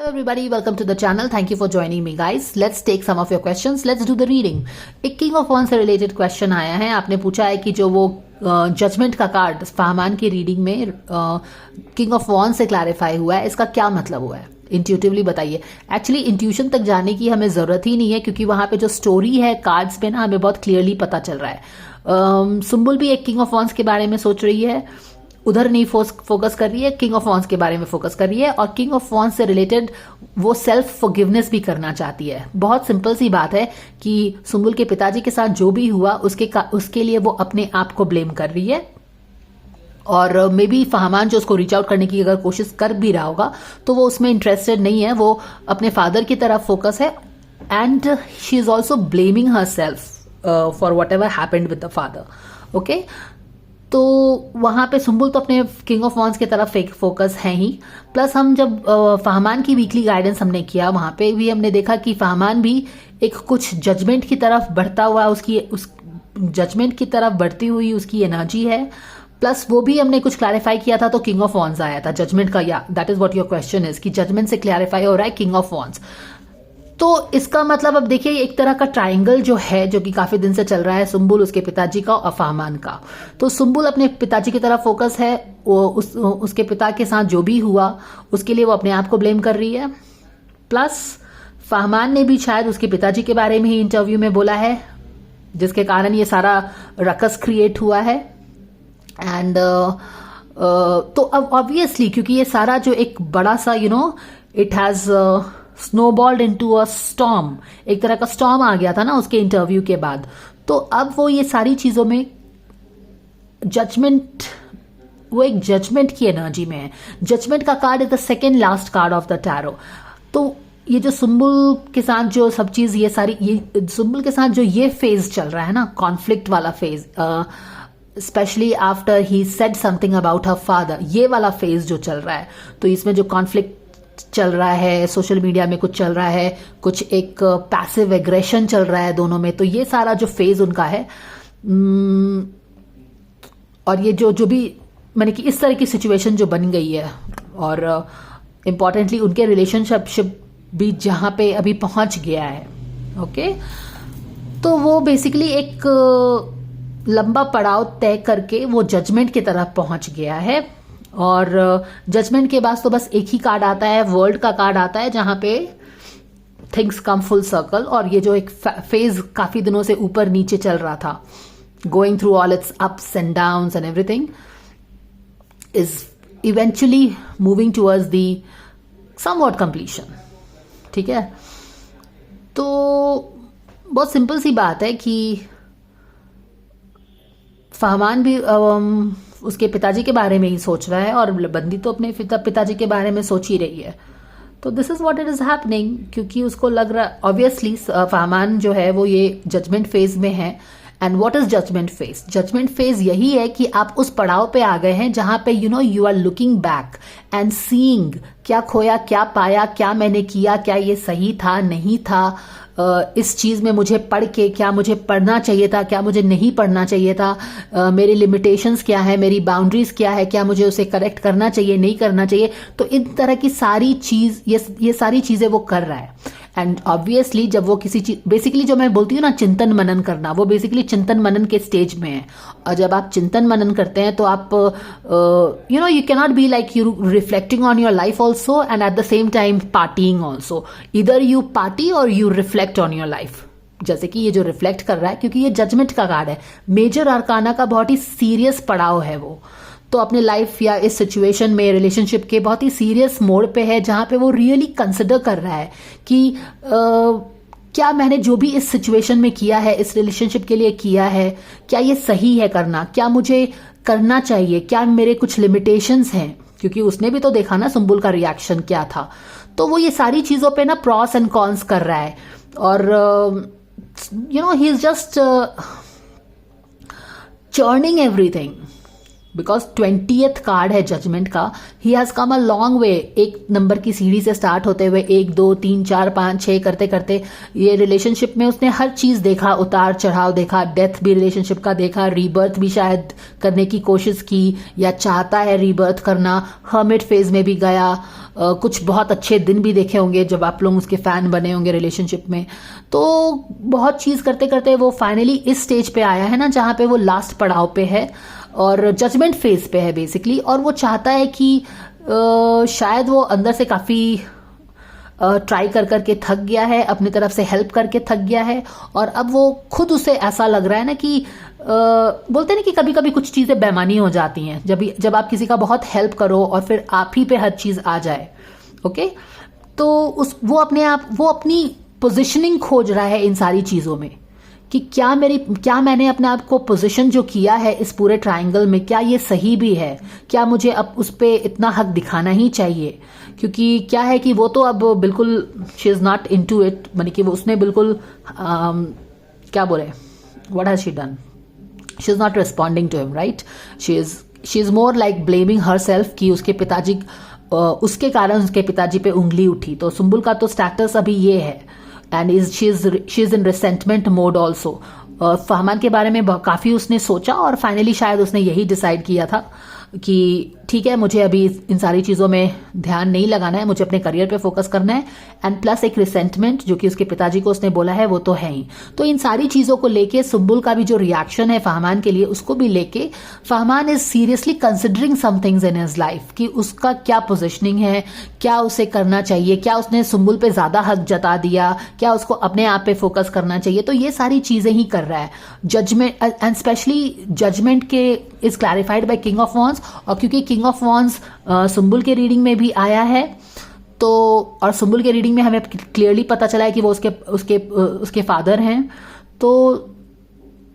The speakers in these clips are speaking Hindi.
Hello everybody, welcome to the channel. Thank you for joining me guys. Let's take some of your questions. Let's do the reading. एक किंग ऑफ वॉन्स से रिलेटेड क्वेश्चन आया है. आपने पूछा है कि जो वो जजमेंट का कार्ड फहमान की रीडिंग में किंग ऑफ वॉन्स से क्लैरिफाई हुआ है, इसका क्या मतलब हुआ है. इंट्यूटिवली बताइए. एक्चुअली इंट्यूशन तक जाने की हमें जरूरत ही नहीं है क्योंकि वहां पे जो स्टोरी है कार्ड्स पे ना हमें बहुत क्लियरली पता चल रहा है. सुम्बुल भी एक किंग ऑफ वॉन्स के बारे में सोच रही है, उधर नहीं फोकस कर रही है, किंग ऑफ वॉन्स के बारे में फोकस कर रही है और किंग ऑफ वॉन्स से रिलेटेड वो सेल्फ फॉरगिवनेस भी करना चाहती है. बहुत सिंपल सी बात है कि सुम्बुल के पिताजी के साथ जो भी हुआ उसके लिए वो अपने आप को ब्लेम कर रही है और मे बी फहमान जो उसको रीच आउट करने की अगर कोशिश कर भी रहा होगा तो वो उसमें इंटरेस्टेड नहीं है, वो अपने फादर की तरफ फोकस है and she is also blaming her self for what ever happened with the father. Okay, तो वहां पे सुम्बुल तो अपने किंग ऑफ वॉन्स की तरफ फोकस है ही. प्लस हम जब फहमान की वीकली गाइडेंस हमने किया वहां पे भी हमने देखा कि फहमान भी एक कुछ जजमेंट की तरफ बढ़ता हुआ उस जजमेंट की तरफ बढ़ती हुई उसकी एनर्जी है. प्लस वो भी हमने कुछ क्लैरिफाई किया था तो किंग ऑफ वॉन्स आया था जजमेंट का. या that is what your question is कि जजमेंट से क्लैरिफाई हो रहा है किंग ऑफ वॉन्स. तो इसका मतलब अब देखिए एक तरह का ट्रायंगल जो है जो कि काफी दिन से चल रहा है, सुम्बुल, उसके पिताजी का और फहमान का. तो सुम्बुल अपने पिताजी की तरफ फोकस है, उसके पिता के साथ जो भी हुआ उसके लिए वो अपने आप को ब्लेम कर रही है. प्लस फहमान ने भी शायद उसके पिताजी के बारे में ही इंटरव्यू में बोला है जिसके कारण ये सारा रकस क्रिएट हुआ है. एंड तो अब ऑब्वियसली क्योंकि ये सारा जो एक बड़ा सा it has snowballed into a storm, एक तरह का स्टॉर्म आ गया था ना उसके इंटरव्यू के बाद. तो अब वो ये सारी चीजों में जजमेंट, वो एक जजमेंट की एनर्जी में है. जजमेंट का card is the second last card of the tarot. तो ये जो सुम्बुल के साथ जो सब चीज ये सुम्बुल के साथ जो ये फेज चल रहा है ना, कॉन्फ्लिक्ट वाला phase, specially after he said something about her father, ये वाला फेज जो चल रहा है, तो इसमें जो कॉन्फ्लिक्ट चल रहा है, सोशल मीडिया में कुछ चल रहा है, कुछ एक पैसिव एग्रेशन चल रहा है दोनों में, तो ये सारा जो फेज उनका है और ये जो भी मैंने कि इस तरह की सिचुएशन जो बन गई है और इम्पॉर्टेंटली उनके रिलेशनशिप भी जहां पे अभी पहुंच गया है. ओके, तो वो बेसिकली एक लंबा पड़ाव तय करके वो जजमेंट की तरफ पहुंच गया है. और जजमेंट के बाद तो बस एक ही कार्ड आता है, वर्ल्ड का कार्ड आता है, जहां पे थिंग्स कम फुल सर्कल. और ये जो एक फेज काफी दिनों से ऊपर नीचे चल रहा था, going through all it's ups and downs and everything, is eventually moving towards the somewhat completion. ठीक है, तो बहुत सिंपल सी बात है कि फहमान भी उसके पिताजी के बारे में ही सोच रहा है और बंदी तो अपने पिताजी के बारे में सोच ही रही है. तो this is what it is happening क्योंकि उसको लग रहा, ऑब्वियसली फहमान जो है वो ये जजमेंट फेज में है. And what is judgement phase? Judgement phase यही है कि आप उस पड़ाव पे आ गए हैं जहां पे you are looking back and seeing क्या खोया, क्या पाया, क्या मैंने किया, क्या ये सही था, नहीं था, इस चीज में मुझे पढ़ के क्या मुझे पढ़ना चाहिए था, क्या मुझे नहीं पढ़ना चाहिए था, मेरी लिमिटेशंस क्या है, मेरी बाउंड्रीज क्या है, क्या मुझे उसे करेक्ट करना चाहिए, नहीं करना चाहिए. तो इन तरह की सारी चीज ये सारी चीजें वो कर रहा है. एंड ऑब्वियसली जब वो किसी चीज, बेसिकली जो मैं बोलती हूँ ना चिंतन मनन करना, वो बेसिकली चिंतन मनन के स्टेज में है. और जब आप चिंतन मनन करते हैं तो आप you cannot be like you reflecting on your life also and at the same time partying also. इधर यू पार्टी और you reflect on your life. जैसे कि ये जो रिफ्लेक्ट कर रहा है क्योंकि ये जजमेंट का कार्ड है, मेजर आर्काना का बहुत ही सीरियस पड़ाव है वो, तो अपने लाइफ या इस सिचुएशन में रिलेशनशिप के बहुत ही सीरियस मोड़ पे है जहां पे वो रियली कंसिडर कर रहा है कि क्या मैंने जो भी इस सिचुएशन में किया है, इस रिलेशनशिप के लिए किया है, क्या ये सही है करना, क्या मुझे करना चाहिए, क्या मेरे कुछ लिमिटेशंस हैं, क्योंकि उसने भी तो देखा ना सुम्बुल का रिएक्शन क्या था. तो वो ये सारी चीजों पे ना प्रॉस एंड कॉन्स कर रहा है और he is just churning everything. Because 20th card है जजमेंट का. He has come a long way. एक नंबर की सीढ़ी से स्टार्ट होते हुए 1 2 3 4 5 6 करते करते ये रिलेशनशिप में उसने हर चीज देखा, उतार चढ़ाव देखा, डेथ भी रिलेशनशिप का देखा, रीबर्थ भी शायद करने की कोशिश की या चाहता है रीबर्थ करना, हर्मिट फेज में भी गया. कुछ बहुत अच्छे दिन भी देखे होंगे जब आप लोग उसके फैन बने होंगे रिलेशनशिप में. तो बहुत चीज करते करते वो फाइनली इस स्टेज पे आया है ना, जहां पे वो लास्ट पड़ाव पे है और जजमेंट फेज पे है बेसिकली. और वो चाहता है कि शायद वो अंदर से काफी ट्राई कर करके थक गया है, अपनी तरफ से हेल्प करके थक गया है, और अब वो खुद उसे ऐसा लग रहा है ना कि बोलते हैं ना कि कभी कभी कुछ चीजें बेमानी हो जाती हैं जब आप किसी का बहुत हेल्प करो और फिर आप ही पे हर चीज आ जाए. ओके, तो वो अपनी पोजिशनिंग खोज रहा है इन सारी चीजों में कि क्या मैंने अपने आप को पोजीशन जो किया है इस पूरे ट्रायंगल में, क्या ये सही भी है, क्या मुझे अब उस पर इतना हक दिखाना ही चाहिए. क्योंकि क्या है कि वो तो अब बिल्कुल she is not into it, मानी कि वो उसने बिल्कुल क्या बोले, what has she done, she is not responding to him, right. She is more like blaming herself कि उसके कारण उसके पिताजी पे उंगली उठी. तो सुंबुल का तो स्टेटस अभी ये है, and she is in resentment mode also. Fahmaan के बारे में काफी उसने सोचा और फाइनली शायद उसने यही डिसाइड किया था कि ठीक है, मुझे अभी इन सारी चीजों में ध्यान नहीं लगाना है, मुझे अपने करियर पे फोकस करना है. एंड प्लस एक रिसेंटमेंट जो कि उसके पिताजी को उसने बोला है वो तो है ही. तो इन सारी चीजों को लेके सुंबुल का भी जो रिएक्शन है फहमान के लिए, उसको भी लेके Fahmaan is seriously considering some things in his life कि उसका क्या पोजिशनिंग है, क्या उसे करना चाहिए, क्या उसने सुंबुल पे ज्यादा हक जता दिया, क्या उसको अपने आप पे फोकस करना चाहिए. तो ये सारी चीजें ही कर रहा है. जजमेंट एंड स्पेशली जजमेंट के is clarified by king of wands. और क्योंकि किंग ऑफ वॉन्स सुंबुल के रीडिंग में भी आया है, तो और सुंबुल के रीडिंग में हमें क्लियरली पता चला है कि वो उसके फादर हैं. तो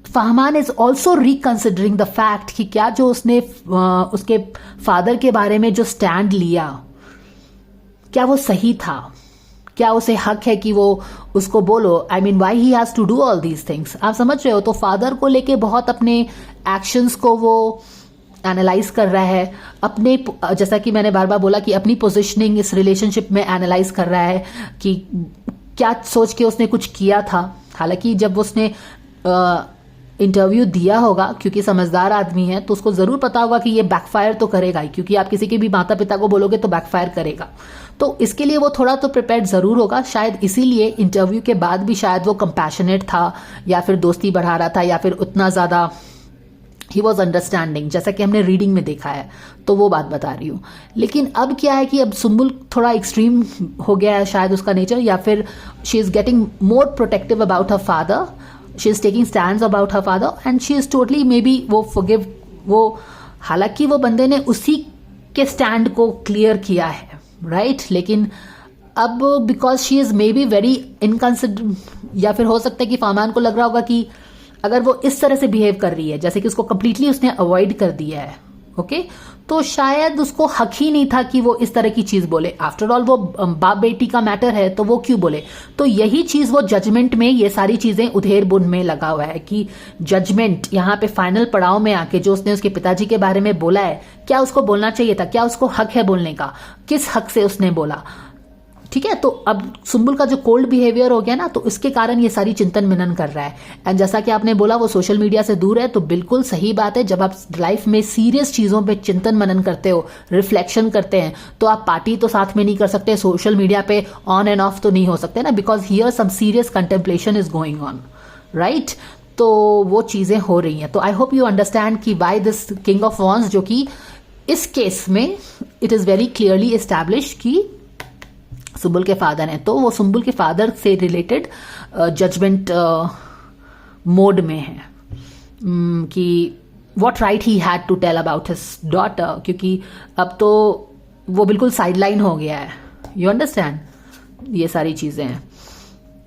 Fahmaan is also reconsidering the fact कि क्या जो उसने उसके फादर के बारे में जो स्टैंड लिया, क्या वो सही था, क्या उसे हक है कि वो उसको बोलो. I mean why he has to do all these things. आप समझ रहे हो. तो फादर को लेके बहुत अपने एक्शंस को वो एनालाइज कर रहा है, अपने, जैसा कि मैंने बार बार बोला कि अपनी पोजीशनिंग इस रिलेशनशिप में एनालाइज कर रहा है कि क्या सोच के उसने कुछ किया था. हालांकि जब उसने इंटरव्यू दिया होगा, क्योंकि समझदार आदमी है, तो उसको जरूर पता होगा कि ये बैकफायर तो करेगा ही, क्योंकि आप किसी के भी माता पिता को बोलोगे तो बैकफायर करेगा. तो इसके लिए वो थोड़ा तो प्रिपेयर्ड जरूर होगा. शायद इसीलिए इंटरव्यू के बाद भी शायद वो कंपैशनेट था, या फिर दोस्ती बढ़ा रहा था, या फिर उतना ज्यादा ही वॉज अंडरस्टैंडिंग, जैसा कि हमने रीडिंग में देखा है. तो वो बात बता रही हूँ. लेकिन अब क्या है कि अब सुंबुल थोड़ा एक्सट्रीम हो गया है शायद उसका नेचर, या फिर she is getting more protective about her father, she is taking stands about her father, and she is totally may be वो हालांकि वो बंदे ने उसी के स्टैंड को क्लियर किया है, राइट. लेकिन अब because she is may be very inconsiderate, या फिर हो सकता है कि फहमान को लग रहा होगा कि अगर वो इस तरह से बिहेव कर रही है, जैसे कि उसको कंप्लीटली उसने अवॉइड कर दिया है, ओके, तो शायद उसको हक ही नहीं था कि वो इस तरह की चीज बोले. आफ्टर ऑल वो बाप बेटी का मैटर है, तो वो क्यों बोले. तो यही चीज वो जजमेंट में ये सारी चीजें उधेर बुन में लगा हुआ है कि जजमेंट यहाँ पे फाइनल पड़ाव में आके जो उसने उसके पिताजी के बारे में बोला है, क्या उसको बोलना चाहिए था, क्या उसको हक है बोलने का, किस हक से उसने बोला. ठीक है. तो अब सुंबुल का जो कोल्ड बिहेवियर हो गया ना, तो इसके कारण ये सारी चिंतन मनन कर रहा है. एंड जैसा कि आपने बोला वो सोशल मीडिया से दूर है, तो बिल्कुल सही बात है. जब आप लाइफ में सीरियस चीजों पे चिंतन मनन करते हो, रिफ्लेक्शन करते हैं, तो आप पार्टी तो साथ में नहीं कर सकते, सोशल मीडिया पे ऑन एंड ऑफ तो नहीं हो सकते ना, because here some serious contemplation is going on, right. तो वो चीजें हो रही हैं. तो आई होप यू अंडरस्टैंड कि why this king of wands, जो कि इस केस में it is very clearly establish कि सुंबुल के फादर हैं. तो वो सुंबुल के फादर से रिलेटेड जजमेंट मोड में है कि what right he had to tell about his daughter, क्योंकि अब तो वो बिल्कुल साइडलाइन हो गया है. You understand. ये सारी चीजें हैं.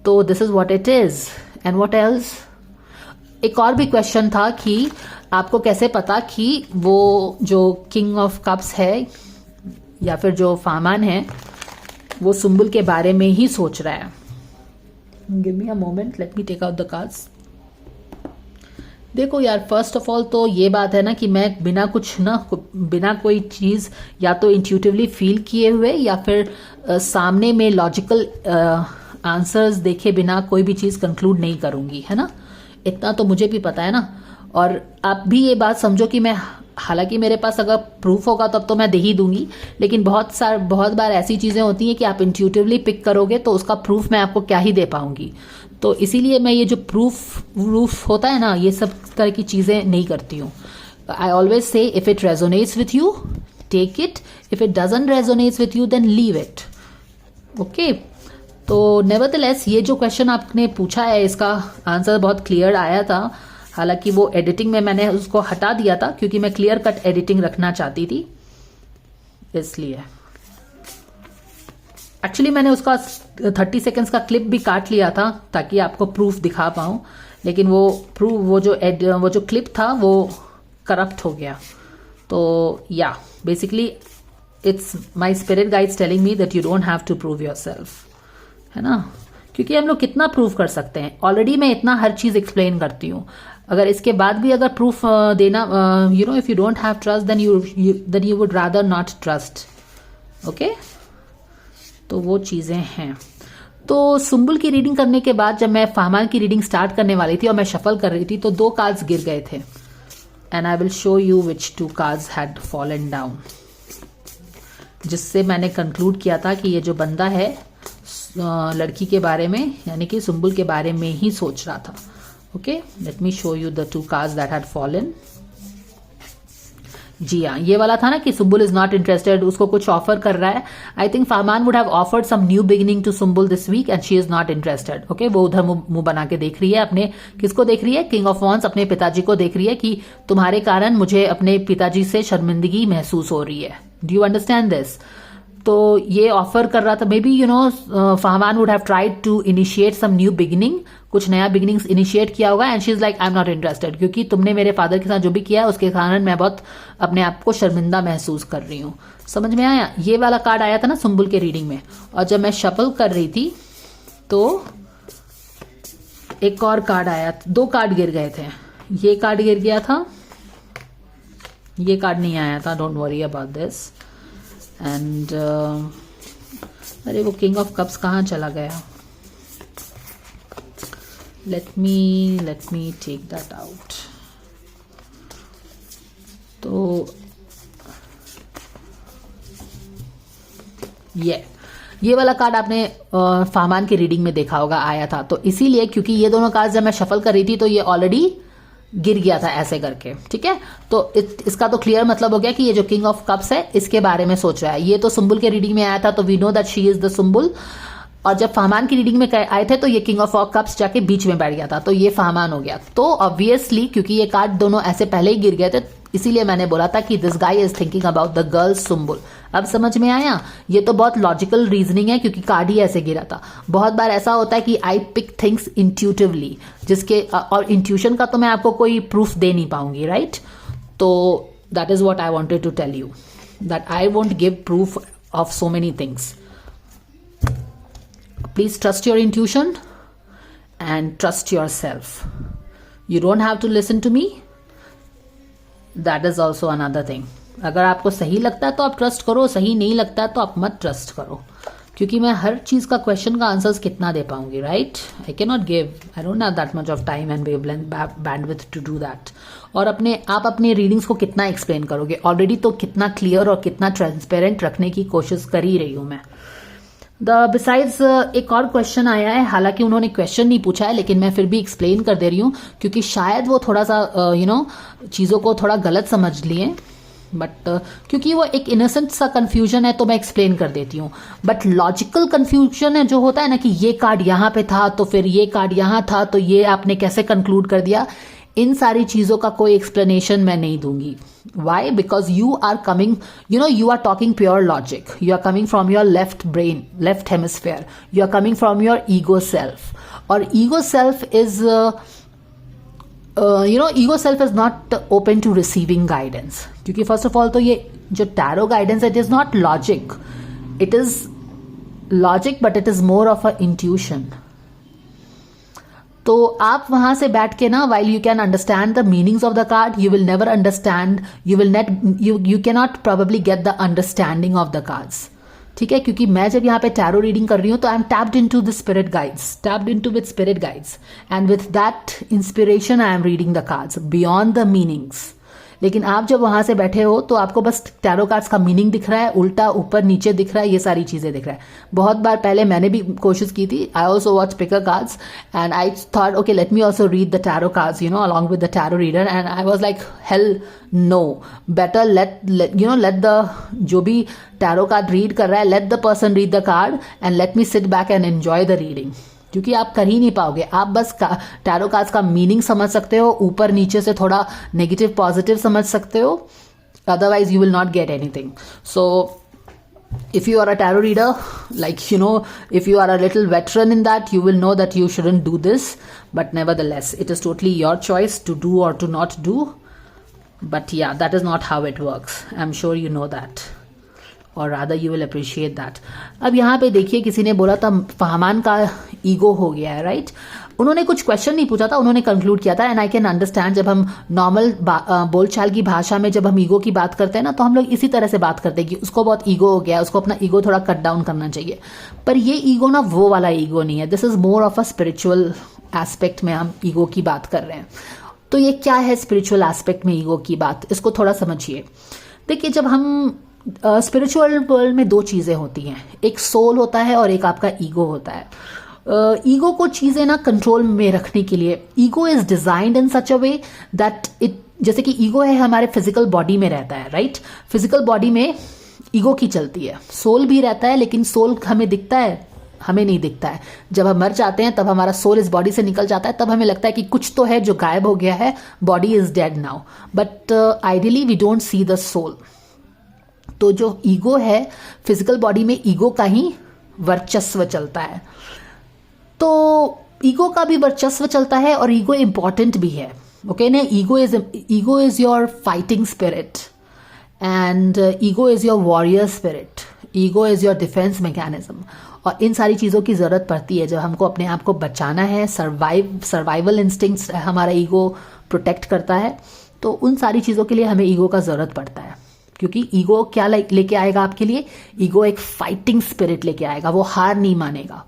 तो this is what it is. And what else. एक और भी क्वेश्चन था कि आपको कैसे पता कि वो जो किंग ऑफ कप्स है या फिर जो फहमान है वो सुंबुल के बारे में ही सोच रहा है. Give me a moment, let me take out the cards. देखो यार, फर्स्ट ऑफ ऑल तो ये बात है ना कि मैं बिना कोई चीज़ या तो इंट्यूटिवली फील किए हुए या फिर सामने में लॉजिकल आंसर्स देखे बिना कोई भी चीज़ कंक्लूड नहीं करूँगी, है ना। इतना तो मुझे भी पता है ना। और आप भी ये बात समझो कि मैं, हालांकि मेरे पास अगर प्रूफ होगा तब तो मैं दे ही दूंगी, लेकिन बहुत बार ऐसी चीज़ें होती हैं कि आप इंट्यूटिवली पिक करोगे तो उसका प्रूफ मैं आपको क्या ही दे पाऊंगी। तो इसीलिए मैं ये जो प्रूफ होता है ना, ये सब तरह की चीज़ें नहीं करती हूँ। I always say if it resonates with you take it, if it doesn't resonates with you then leave it. Okay, तो नेवरदलेस ये जो क्वेश्चन आपने पूछा है इसका आंसर बहुत क्लियर आया था। हालांकि वो एडिटिंग में मैंने उसको हटा दिया था क्योंकि मैं क्लियर कट एडिटिंग रखना चाहती थी, इसलिए एक्चुअली मैंने उसका 30 सेकेंड्स का क्लिप भी काट लिया था ताकि आपको प्रूफ दिखा पाऊं, लेकिन वो जो क्लिप था वो करप्ट हो गया। तो या basically it's my spirit guides telling me that you don't have to prove yourself, है ना। क्योंकि हम लोग कितना प्रूफ कर सकते हैं, ऑलरेडी मैं इतना हर चीज एक्सप्लेन करती हूँ। अगर इसके बाद भी अगर प्रूफ देना, if you don't have trust then you would rather not trust. Okay, तो वो चीजें हैं। तो सुम्बुल की रीडिंग करने के बाद जब मैं फाहमान की रीडिंग स्टार्ट करने वाली थी और मैं शफल कर रही थी तो 2 कार्ड्स गिर गए थे, and I will show you which 2 cards had fallen down, जिससे मैंने कंक्लूड किया था कि ये जो बंदा है लड़की के बारे में, यानी कि सुम्बुल के बारे में ही सोच रहा था। Okay, let me show you the 2 cards that had fallen. जी हाँ, ये वाला था ना कि सुम्बुल इज नॉट इंटरेस्टेड, उसको कुछ ऑफर कर रहा है। I think Fahmaan would have offered some new beginning to Sumbul this week and she is not interested. Okay, वो उधर मुंह बना के देख रही है, अपने किसको देख रही है, किंग ऑफ वॉन्ड्स, अपने पिताजी को देख रही है कि तुम्हारे कारण मुझे अपने पिताजी से शर्मिंदगी महसूस हो रही है। Do you understand this? तो ये ऑफर कर रहा था, may be Fahmaan would have tried to initiate some new beginning, कुछ नया बिगिनिंग्स इनिशिएट किया होगा, and she is like I am not interested, क्योंकि तुमने मेरे फादर के साथ जो भी किया है उसके कारण मैं बहुत अपने आप को शर्मिंदा महसूस कर रही हूँ। समझ में आया? ये वाला कार्ड आया था ना सुम्बुल के रीडिंग में, और जब मैं शफल कर रही थी तो एक और कार्ड आया, 2 कार्ड गिर गए थे। ये कार्ड गिर गया था, ये कार्ड नहीं आया था, don't worry about this. And अरे वो किंग ऑफ कप्स कहाँ चला गया? Let me take that out. तो ये वाला कार्ड आपने फाहमान की रीडिंग में देखा होगा, आया था। तो इसीलिए, क्योंकि ये दोनों कार्ड जब मैं शफल कर रही थी तो ये ऑलरेडी गिर गया था ऐसे करके, ठीक है। तो इसका तो क्लियर मतलब हो गया कि ये जो किंग ऑफ कप्स है इसके बारे में सोच रहा है। ये तो सुम्बुल के रीडिंग में आया था, तो we know that she is the Sumbul. और जब फाहमान की रीडिंग में आए थे तो ये किंग ऑफ कप्स जाके बीच में बैठ गया था, तो ये फाहमान हो गया। तो ऑब्वियसली क्योंकि ये कार्ड दोनों ऐसे पहले ही गिर गए थे, इसीलिए मैंने बोला था कि this guy is thinking about the girl Sumbul. अब समझ में आया? ये तो बहुत लॉजिकल रीजनिंग है क्योंकि कार्ड ही ऐसे गिरा था। बहुत बार ऐसा होता है कि आई पिक थिंग्स इंट्यूटिवली, जिसके और इंट्यूशन का तो मैं आपको कोई प्रूफ दे नहीं पाऊंगी, राइट? तो that is what I wanted to tell you, that I won't give proof of so many things. Please trust your intuition and trust yourself. You don't have to listen to me. That is also another thing. अगर आपको सही लगता है तो आप ट्रस्ट करो, सही नहीं लगता है तो आप मत ट्रस्ट करो, क्योंकि मैं हर चीज का क्वेश्चन का आंसर्स कितना दे पाऊंगी, right? I can not give, I don't have that much of time and bandwidth to do that. और आप अपने रीडिंग्स को कितना एक्सप्लेन करोगे? ऑलरेडी तो कितना क्लियर और कितना ट्रांसपेरेंट रखने की कोशिश कर ही रही हूं मैं। बिसाइड्स एक और क्वेश्चन आया है, हालांकि उन्होंने क्वेश्चन नहीं पूछा है लेकिन मैं फिर भी एक्सप्लेन कर दे रही हूँ क्योंकि शायद वो थोड़ा सा चीज़ों को थोड़ा गलत समझ लिए, बट क्योंकि वो एक इनोसेंट सा कंफ्यूजन है तो मैं एक्सप्लेन कर देती हूँ। बट लॉजिकल कंफ्यूजन है जो होता है ना कि ये कार्ड यहाँ पे था तो फिर ये कार्ड यहाँ था तो ये आपने कैसे कंक्लूड कर दिया, इन सारी चीज़ों का कोई एक्सप्लेनेशन मैं नहीं दूंगी। Why? Because you are coming, you are talking pure logic. You are coming from your left brain, left hemisphere. You are coming from your ego self. Or ego self is, ego self is not open to receiving guidance. क्योंकि first of all तो ये जो tarot guidance it is not logic. It is logic but it is more of a intuition. तो आप वहां से बैठ के ना, while you can understand the meanings of the card, you will never understand, you can not probably get the understanding of the cards. ठीक है, क्योंकि मैं जब यहाँ पे टैरो रीडिंग कर रही हूँ तो I am tapped into the spirit guides, tapped into with spirit guides, and with that inspiration I am reading the cards beyond the meanings. लेकिन आप जब वहां से बैठे हो तो आपको बस टैरो कार्ड्स का मीनिंग दिख रहा है, उल्टा ऊपर नीचे दिख रहा है, ये सारी चीजें दिख रहा है। बहुत बार पहले मैंने भी कोशिश की थी, I also watch picker cards and I thought okay let me also read the tarot cards along with the tarot reader, and I was like hell no, better let the जो भी टैरो कार्ड रीड कर रहा है, let the person read the card and let me sit back and enjoy the reading. क्योंकि आप कर ही नहीं पाओगे, आप बस टैरो कार्ड्स का मीनिंग समझ सकते हो, ऊपर नीचे से थोड़ा नेगेटिव पॉजिटिव समझ सकते हो, otherwise you will not get anything. So if you are a tarot reader, like if you are a little veteran in that, you will know that you shouldn't do this, but nevertheless it is totally your choice to do or to not do. But yeah, that is not how it works. I'm sure you know that, or rather you will appreciate that. अब यहाँ पे देखिए, किसी ने बोला था फहमान का ईगो हो गया है, राइट? उन्होंने कुछ क्वेश्चन नहीं पूछा था, उन्होंने कंक्लूड किया था। एंड आई कैन अंडरस्टैंड, जब हम नॉर्मल बोलचाल की भाषा में जब हम ईगो की बात करते हैं ना, तो हम लोग इसी तरह से बात करते हैं कि उसको बहुत ईगो हो गया, उसको अपना ईगो थोड़ा कट डाउन करना चाहिए। पर ये ईगो ना वो वाला ईगो नहीं है, this is more of a spiritual aspect में हम ईगो की बात कर रहे हैं। तो ये क्या है स्पिरिचुअल एस्पेक्ट में ईगो की बात, इसको थोड़ा समझिए। देखिए, जब हम स्पिरिचुअल वर्ल्ड में दो चीजें होती हैं, एक सोल होता है और एक आपका ईगो होता है। ईगो को चीजें ना कंट्रोल में रखने के लिए, ego is designed in such a way that it, जैसे कि ईगो है हमारे फिजिकल बॉडी में रहता है, राइट? फिजिकल बॉडी में ईगो की चलती है, सोल भी रहता है, लेकिन सोल हमें दिखता है, हमें नहीं दिखता है। जब हम मर जाते हैं तब हमारा सोल इस बॉडी से निकल जाता है, तब हमें लगता है कि कुछ तो है जो गायब हो गया है, body is dead now, but ideally we don't see the soul. तो जो ईगो है, फिजिकल बॉडी में ईगो का ही वर्चस्व चलता है। तो ईगो का भी वर्चस्व चलता है और ईगो इंपॉर्टेंट भी है, ओके ना? Ego is your fighting spirit and ego is your warrior spirit, ego is your defence mechanism. और इन सारी चीज़ों की ज़रूरत पड़ती है जब हमको अपने आप को बचाना है, सर्वाइवल इंस्टिंक्ट्स हमारा ईगो प्रोटेक्ट करता है, तो उन सारी चीज़ों के लिए हमें ईगो का ज़रूरत पड़ता है। क्योंकि ईगो क्या लेके आएगा आपके लिए? ईगो एक फाइटिंग स्पिरिट लेके आएगा, वो हार नहीं मानेगा,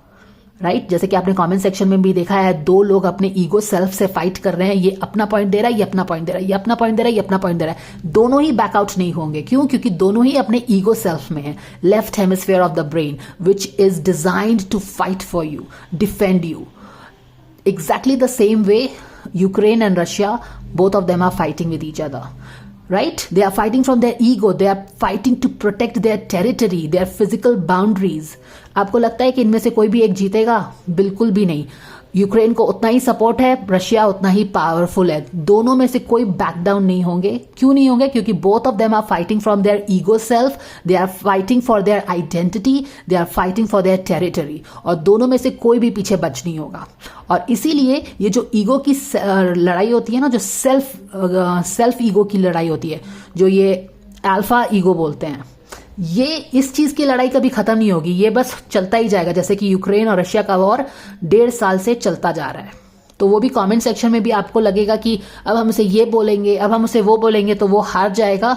राइट? जैसे कि आपने कमेंट सेक्शन में भी देखा है, दो लोग अपने ईगो सेल्फ से फाइट कर रहे हैं, ये अपना पॉइंट दे रहा है, ये अपना पॉइंट दे रहा है, ये अपना पॉइंट दे रहा है, ये अपना पॉइंट दे रहा है, दोनों ही बैकआउट नहीं होंगे। क्यों? क्योंकि दोनों ही अपने ईगो सेल्फ में है, left hemisphere of the brain which is designed to fight for you, defend you. Exactly the same way Ukraine and Russia, both of them are fighting with each other, right? They are fighting from their ego, they are fighting to protect their territory, their physical boundaries. आपको लगता है कि इनमें से कोई भी एक जीतेगा? बिल्कुल भी नहीं। यूक्रेन को उतना ही सपोर्ट है, रशिया उतना ही पावरफुल है, दोनों में से कोई बैक डाउन नहीं होंगे। क्यों नहीं होंगे? क्योंकि both of them are fighting from their ego self, they are fighting for their identity, they are fighting for their territory, और दोनों में से कोई भी पीछे बच नहीं होगा। और इसीलिए ये जो ईगो की लड़ाई होती है ना, जो सेल्फ ईगो की लड़ाई होती है, जो ये अल्फा ईगो बोलते हैं, ये इस चीज की लड़ाई कभी खत्म नहीं होगी, ये बस चलता ही जाएगा। जैसे कि यूक्रेन और रशिया का वॉर 1.5 साल से चलता जा रहा है, तो वो भी कमेंट सेक्शन में भी आपको लगेगा कि अब हम उसे ये बोलेंगे, अब हम उसे वो बोलेंगे तो वो हार जाएगा।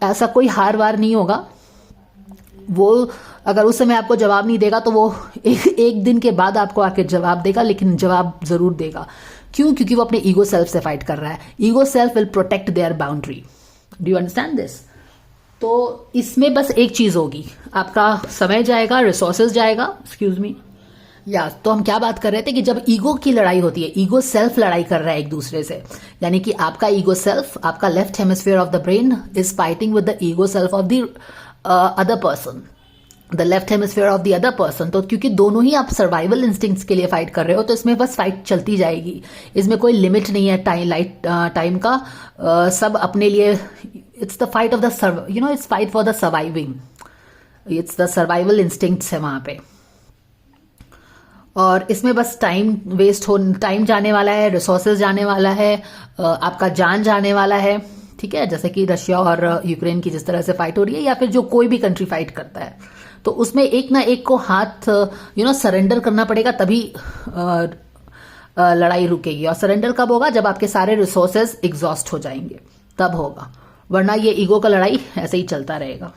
ऐसा कोई हार वार नहीं होगा। वो अगर उस समय आपको जवाब नहीं देगा तो वो एक दिन के बाद आपको आके जवाब देगा, लेकिन जवाब जरूर देगा। क्यों? क्योंकि वो अपने ईगो सेल्फ से फाइट कर रहा है। Ego self will protect their boundary. Do you understand this? तो इसमें बस एक चीज होगी, आपका समय जाएगा, रिसोर्सेज जाएगा, एक्सक्यूज मी। या तो हम क्या बात कर रहे थे कि जब ईगो की लड़ाई होती है, ईगो सेल्फ लड़ाई कर रहा है एक दूसरे से, यानी कि आपका ईगो सेल्फ, आपका left hemisphere of the brain is fighting with the ego self of the other person, the left hemisphere of the other person. तो क्योंकि दोनों ही आप सर्वाइवल इंस्टिंक्ट्स के लिए फाइट कर रहे हो, तो इसमें बस फाइट चलती जाएगी। इसमें कोई लिमिट नहीं है टाइम का। सब अपने लिए, it's the fight of the it's fight for the surviving, it's the survival instincts है वहां पे। और इसमें बस टाइम जाने वाला है, रिसोर्सेज जाने वाला है, आपका जान जाने वाला है, ठीक है? जैसे कि रशिया और यूक्रेन की जिस तरह से फाइट हो रही है, या फिर जो कोई भी कंट्री फाइट करता है, तो उसमें एक ना एक को हाथ सरेंडर करना पड़ेगा, तभी लड़ाई रुकेगी। और सरेंडर कब होगा? जब आपके सारे रिसोर्सेज एग्जॉस्ट हो जाएंगे, तब होगा, वरना ये ईगो का लड़ाई ऐसे ही चलता रहेगा।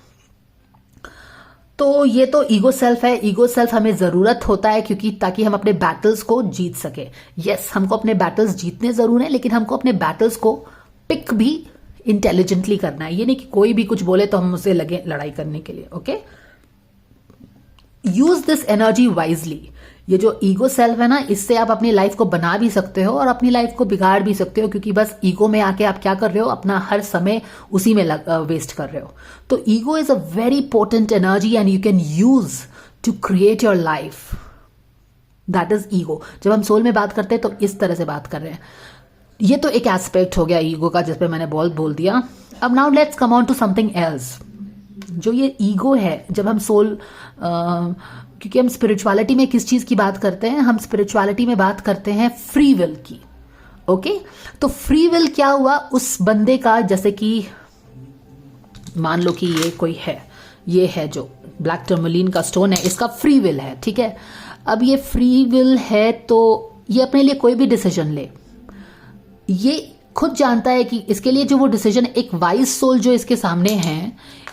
तो ये तो ईगो सेल्फ है। ईगो सेल्फ हमें जरूरत होता है क्योंकि ताकि हम अपने बैटल्स को जीत सके। यस, हमको अपने बैटल्स जीतने जरूर है, लेकिन हमको अपने बैटल्स को पिक भी इंटेलिजेंटली करना है। ये नहीं कि कोई भी कुछ बोले तो हम उसे लगे लड़ाई करने के लिए। Okay, use this energy wisely. ये जो ईगो सेल्फ है ना, इससे आप अपनी लाइफ को बना भी सकते हो और अपनी लाइफ को बिगाड़ भी सकते हो, क्योंकि बस ईगो में आके आप क्या कर रहे हो, अपना हर समय उसी में वेस्ट कर रहे हो। तो ego is a very potent energy and you can use to create your life. That is ego. जब हम सोल में बात करते हैं तो इस तरह से बात कर रहे हैं। ये तो एक एस्पेक्ट हो गया ईगो का, जिस पे मैंने बोल दिया। अब now let's come on to something else. जो ये ईगो है, जब हम सोल क्योंकि हम स्पिरिचुअलिटी में किस चीज की बात करते हैं, हम स्पिरिचुअलिटी में बात करते हैं फ्री विल की। ओके, तो फ्री विल क्या हुआ उस बंदे का, जैसे कि मान लो कि ये कोई है, ये है जो ब्लैक टर्मलिन का स्टोन है, इसका फ्री विल है, ठीक है। अब ये फ्री विल है तो ये अपने लिए कोई भी डिसीजन ले, ये खुद जानता है कि इसके लिए जो वो डिसीजन, एक वाइज सोल जो इसके सामने है,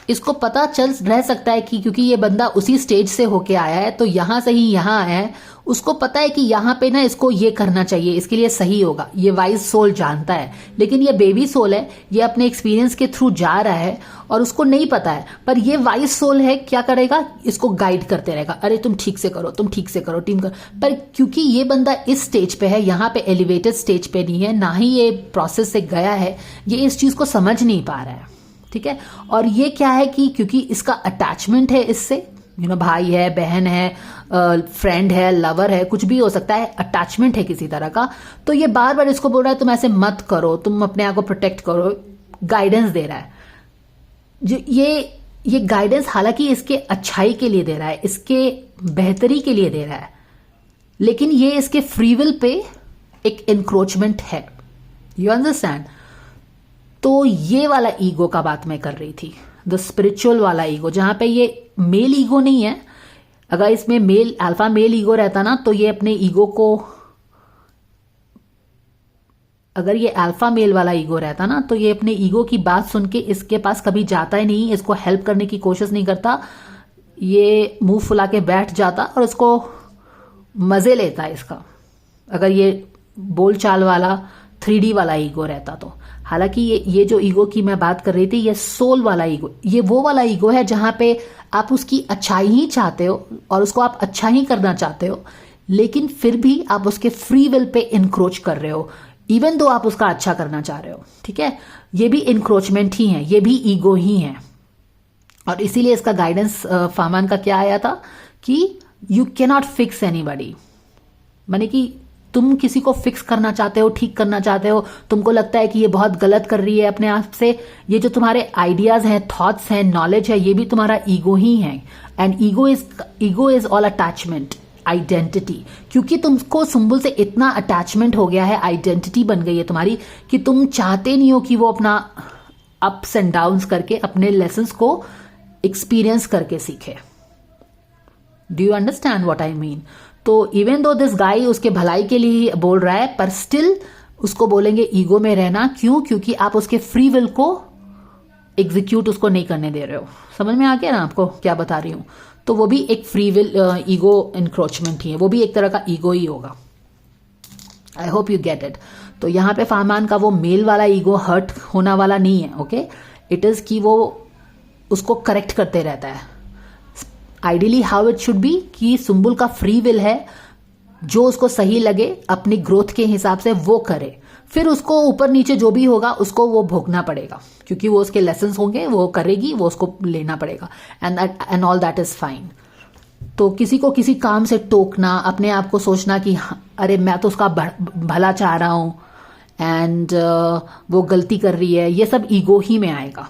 इसको पता चल रह सकता है कि क्योंकि ये बंदा उसी स्टेज से होके आया है, तो यहां से ही यहां आया है, उसको पता है कि यहां पे ना इसको ये करना चाहिए, इसके लिए सही होगा। ये वाइज सोल जानता है। लेकिन ये बेबी सोल है, ये अपने एक्सपीरियंस के थ्रू जा रहा है और उसको नहीं पता है। पर ये वाइज सोल है, क्या करेगा, इसको गाइड करते रहेगा, अरे तुम ठीक से करो, तुम ठीक से करो, टीम कर। पर क्योंकि ये बंदा इस स्टेज पे है, यहाँ पे एलिवेटेड स्टेज पे नहीं है, ना ही ये प्रोसेस से गया है, ये इस चीज को समझ नहीं पा रहा है, ठीक है। और ये क्या है कि क्योंकि इसका अटैचमेंट है इससे, भाई है, बहन है, फ्रेंड है, लवर है, कुछ भी हो सकता है, अटैचमेंट है किसी तरह का, तो ये बार बार इसको बोल रहा है तुम ऐसे मत करो, तुम अपने आप को प्रोटेक्ट करो, गाइडेंस दे रहा है। जो ये गाइडेंस हालांकि इसके अच्छाई के लिए दे रहा है, इसके बेहतरी के लिए दे रहा है, लेकिन ये इसके फ्री विल पे एक इंक्रोचमेंट है। You understand? तो ये वाला ईगो का बात मैं कर रही थी, द स्पिरिचुअल वाला ईगो, जहां पे ये मेल ईगो नहीं है। अगर इसमें मेल अल्फा मेल ईगो रहता ना, तो ये अपने ईगो को, अगर ये अल्फा मेल वाला ईगो रहता ना, तो ये अपने ईगो की बात सुन के इसके पास कभी जाता ही नहीं, इसको हेल्प करने की कोशिश नहीं करता, ये मुंह फुला के बैठ जाता और इसको मजे लेता है इसका, अगर ये बोलचाल वाला 3D वाला ईगो रहता तो। हालांकि ये जो ईगो की मैं बात कर रही थी, ये सोल वाला ईगो, ये वो वाला ईगो है जहां पे आप उसकी अच्छाई ही चाहते हो और उसको आप अच्छा ही करना चाहते हो, लेकिन फिर भी आप उसके फ्री विल पे इंक्रोच कर रहे हो, इवन दो आप उसका अच्छा करना चाह रहे हो, ठीक है। ये भी इंक्रोचमेंट ही है, ये भी ईगो ही है। और इसीलिए इसका गाइडेंस फामान का क्या आया था कि यू कैनॉट फिक्स एनीबॉडी, माने कि तुम किसी को फिक्स करना चाहते हो, ठीक करना चाहते हो, तुमको लगता है कि ये बहुत गलत कर रही है अपने आप से, ये जो तुम्हारे आइडियाज हैं, थॉट्स हैं, नॉलेज है, ये भी तुम्हारा ईगो ही है। And ego is all attachment, identity. क्योंकि तुमको सुंबुल से इतना अटैचमेंट हो गया है, आइडेंटिटी बन गई है तुम्हारी, कि तुम चाहते नहीं हो कि वो अपना अप्स एंड डाउन्स करके अपने लेसन्स को एक्सपीरियंस करके सीखे। Do you understand what I mean? तो इवन दो दिस गाय उसके भलाई के लिए बोल रहा है, पर स्टिल उसको बोलेंगे ईगो में रहना। क्यों? क्योंकि आप उसके फ्री विल को एग्जीक्यूट उसको नहीं करने दे रहे हो। समझ में आ गया ना आपको क्या बता रही हूं? तो वो भी एक फ्री विल ईगो इंक्रोचमेंट ही है, वो भी एक तरह का ईगो ही होगा। आई होप यू गेट इट। तो यहां पे फाहमान का वो मेल वाला ईगो हर्ट होना वाला नहीं है। ओके, इट इज कि वो उसको करेक्ट करते रहता है। Ideally how it should be कि सुंबुल का फ्री विल है, जो उसको सही लगे अपनी ग्रोथ के हिसाब से वो करे, फिर उसको ऊपर नीचे जो भी होगा उसको वो भोगना पड़ेगा, क्योंकि वो उसके लेसन्स होंगे, वो करेगी, वो उसको लेना पड़ेगा, and all that is fine. तो किसी को किसी काम से टोकना, अपने आप को सोचना कि अरे मैं तो उसका भला चाह रहा हूं एंड वो गलती कर रही है, ये सब ईगो ही में आएगा।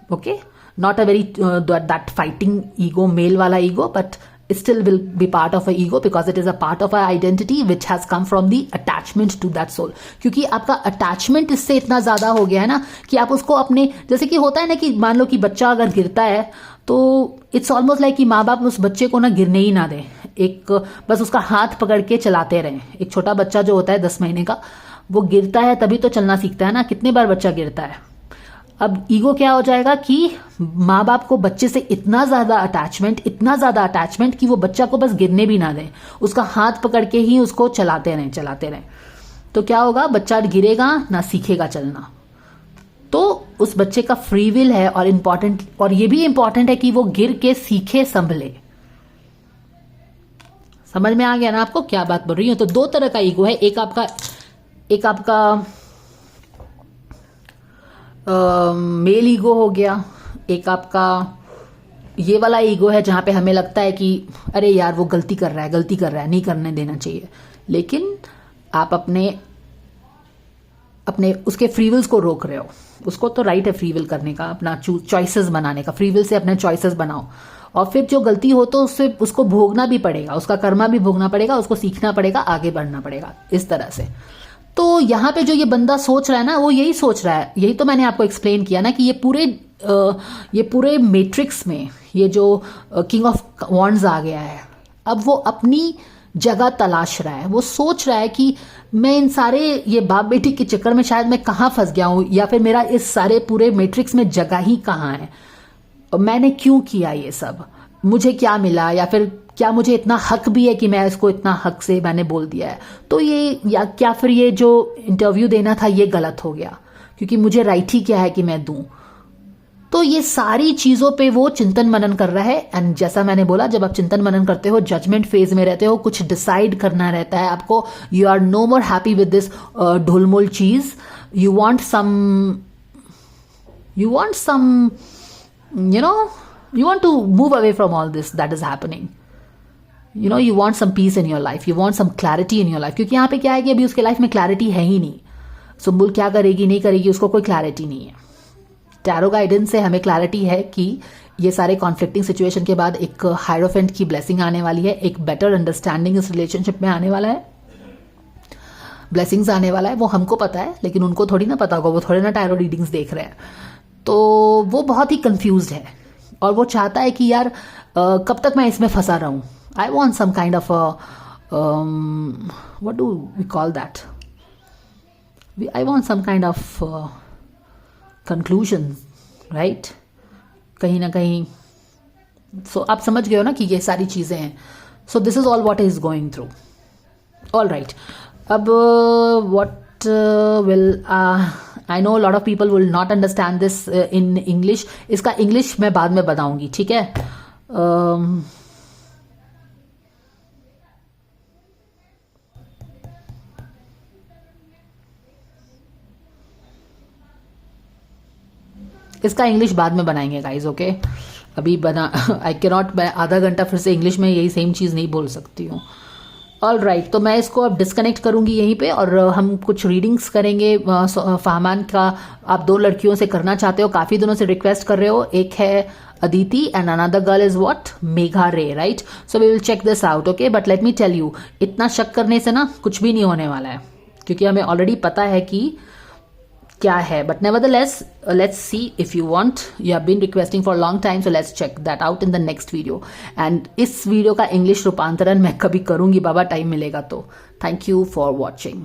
Okay, not a very that fighting ego, male wala ego, but it still will be part of a ego because it is a part of our identity which has come from the attachment to that soul। क्योंकि आपका अटैचमेंट इससे इतना ज्यादा हो गया है ना कि आप उसको अपने, जैसे कि होता है ना कि मान लो कि बच्चा अगर गिरता है तो इट्स ऑलमोस्ट लाइक कि माँ बाप उस बच्चे को ना गिरने ही ना दें, एक बस उसका हाथ पकड़ के चलाते रहें। एक छोटा बच्चा जो होता है 10 महीने का, वो गिरता है तभी तो चलना सीखता है ना, कितने बार बच्चा गिरता है। अब ईगो क्या हो जाएगा कि माँ बाप को बच्चे से इतना ज्यादा अटैचमेंट कि वो बच्चा को बस गिरने भी ना दें, उसका हाथ पकड़ के ही उसको चलाते रहें। तो क्या होगा, बच्चा गिरेगा ना सीखेगा चलना। तो उस बच्चे का फ्री विल है, और ये भी इंपॉर्टेंट है कि वो गिर के सीखे संभले। समझ में आ गया ना आपको क्या बात बोल रही हूं? तो दो तरह का ईगो है, एक आपका मेल ईगो हो गया, एक आपका ये वाला ईगो है जहां पे हमें लगता है कि अरे यार वो गलती कर रहा है, नहीं करने देना चाहिए। लेकिन आप अपने उसके फ्री विल्स को रोक रहे हो। उसको तो राइट है फ्री विल करने का, अपना चॉइसेस बनाने का, फ्री विल से अपने चॉइसेस बनाओ। और फिर जो गलती हो तो उसको भोगना भी पड़ेगा, उसका कर्मा भी भोगना पड़ेगा, उसको सीखना पड़ेगा, आगे बढ़ना पड़ेगा, इस तरह से। तो यहाँ पे जो ये बंदा सोच रहा है ना, वो यही सोच रहा है, यही तो मैंने आपको एक्सप्लेन किया ना कि ये पूरे मैट्रिक्स में ये जो किंग ऑफ वॉन्ड्स आ गया है, अब वो अपनी जगह तलाश रहा है। वो सोच रहा है कि मैं इन सारे ये बाप बेटी के चक्कर में शायद मैं कहाँ फंस गया हूं, या फिर मेरा इस सारे पूरे मैट्रिक्स में जगह ही कहाँ है, मैंने क्यों किया ये सब, मुझे क्या मिला, या फिर क्या मुझे इतना हक भी है कि मैं इसको इतना हक से मैंने बोल दिया है। तो ये, या क्या फिर ये जो इंटरव्यू देना था ये गलत हो गया, क्योंकि मुझे राइट ही क्या है कि मैं दूं। तो ये सारी चीजों पे वो चिंतन मनन कर रहा है। एंड जैसा मैंने बोला, जब आप चिंतन मनन करते हो, जजमेंट फेज में रहते हो, कुछ डिसाइड करना रहता है आपको, you are no more happy with this ढोलमोल चीज, you want some you want to move away from all this that is happening. You want some peace in your life, you want some clarity in your life, क्योंकि यहाँ पे क्या है कि अभी उसके लाइफ में क्लैरिटी है ही नहीं। सुम्बुल क्या करेगी नहीं करेगी उसको कोई क्लैरिटी नहीं है। टैरो गाइडेंस से हमें क्लैरिटी है कि ये सारे कॉन्फ्लिक्टिंग सिचुएशन के बाद एक हायरोफेंट की ब्लेसिंग आने वाली है, एक बेटर अंडरस्टैंडिंग इस रिलेशनशिप में आने वाला है, ब्लेसिंग्स आने वाला है। वो हमको पता है, लेकिन उनको थोड़ी ना पता होगा, वो थोड़े ना टैरो रीडिंग्स देख रहे हैं। तो वो बहुत ही कंफ्यूज्ड है और वो चाहता है कि यार कब तक मैं इसमें फंसा रहूं। I want some kind of what do we call that, I want some kind of conclusion, right, कहीं ना कहीं। सो आप समझ गए हो ना कि ये सारी चीजें हैं। So this is all what is going through. All right, अब what will I know lot of people will not understand this in English. इसका इंग्लिश मैं बाद में बताऊंगी, ठीक है। इसका इंग्लिश बाद में बनाएंगे गाइज, ओके। अभी बना आई कैन नॉट, मैं आधा घंटा फिर से इंग्लिश में यही सेम चीज नहीं बोल सकती हूँ। ऑल राइट, तो मैं इसको अब डिस्कनेक्ट करूंगी यहीं पे और हम कुछ रीडिंग्स करेंगे फहमान का। आप दो लड़कियों से करना चाहते हो, काफी दिनों से रिक्वेस्ट कर रहे हो। एक है Aditi and another girl is what, Megha Ray, right. So we will check this out, okay. But let me tell you, इतना शक करने से ना कुछ भी नहीं होने वाला है, क्योंकि हमें ऑलरेडी पता है कि क्या है। But nevertheless, let's see if you want. You have been requesting for a long time, so let's check that out in the next video. And इस वीडियो का इंग्लिश रूपांतरण मैं कभी करूंगी बाबा, टाइम मिलेगा तो। Thank you for watching.